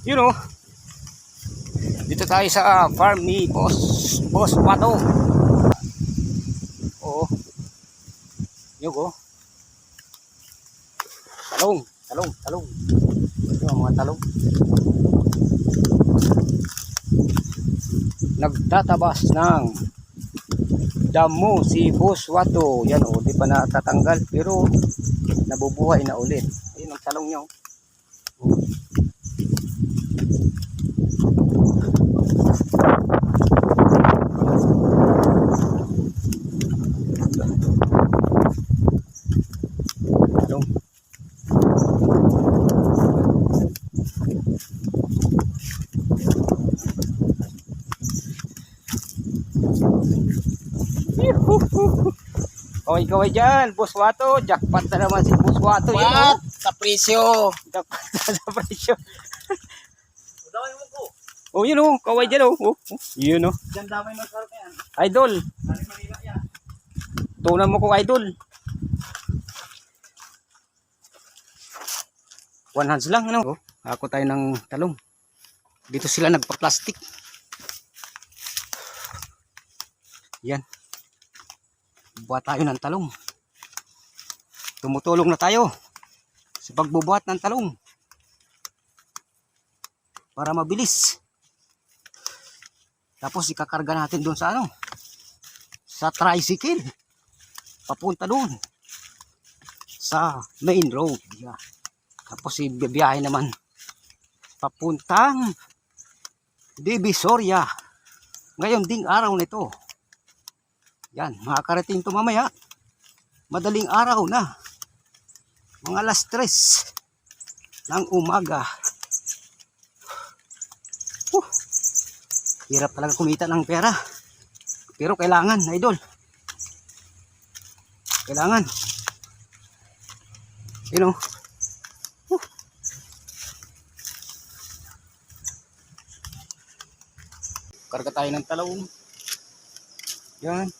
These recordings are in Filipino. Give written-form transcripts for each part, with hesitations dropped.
You know, dito tayo sa farm ni Boss Pato. Oo. Yun ko. Talong. Ito ang mga talong. Nagtatabas ng damo si Boss Pato. Yan o, di pa natatanggal pero nabubuhay na ulit. Ayun ang talong niya. Talong. Kaway dyan, Boss Pato. Jackpot na naman si Boss Pato. What? Sa presyo. Jackpot na sa presyo. Damay mo ko. Oh, yun o. Kaway dyan o. Yun o. Diyan damay ng sarap yan. Idol. Dari Manila yan. Tunan mo ko, idol. 1 hands lang, ano? Ako tayo ng talong. Dito sila nagpa-plastic. Yan. Buhat tayo ng talong. Tumutulong na tayo sa pagbubuhat ng talong para mabilis. Tapos ikakarga natin doon sa sa tricycle papunta doon sa main road. Yeah. Tapos ibibiyahe naman papuntang Divisoria ngayon ding araw nito. Yan, makakarating ito mamaya. Madaling araw na. Mga alas 3 ng umaga. Hirap talaga kumita ng pera. Pero kailangan, idol. Kailangan. You know. Karga tayo ng talong. Yan.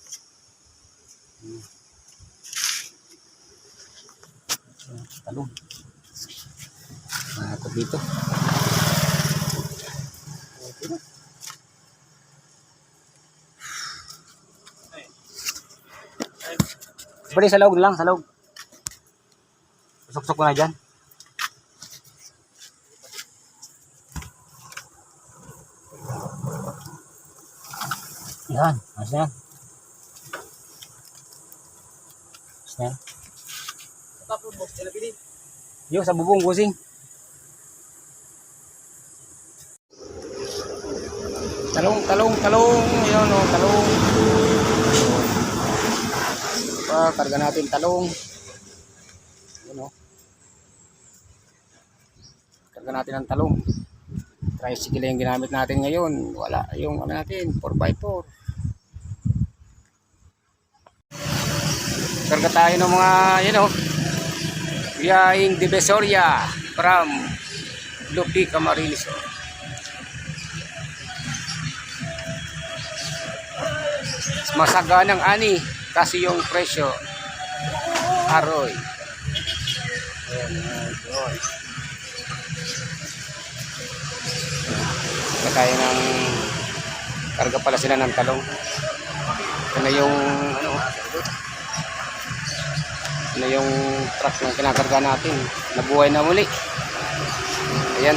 Talong. Ako dito. Okay na. Bali sa loob lang, sa loob. Susok-sok ko na dyan. Yan, ayos na yan. Ayos na yan. Tapos boss, talapili. Yo, sa bubong, kusing. Talong. Yan o, talong. Karga natin talong. Yan o. Karga natin ang talong. Tricycle yung ginamit natin ngayon. Wala yung natin, 4x4. Karga tayo ng mga, yan o. Biyahing Divisoria from Lupi, Camarines. Masaganang ani kasi yung presyo aroy. Ayan. Tayo ng karga pala sila ng talong. Ito na yung yung truck na kinakarga natin. Nabuhay na muli. Ayan.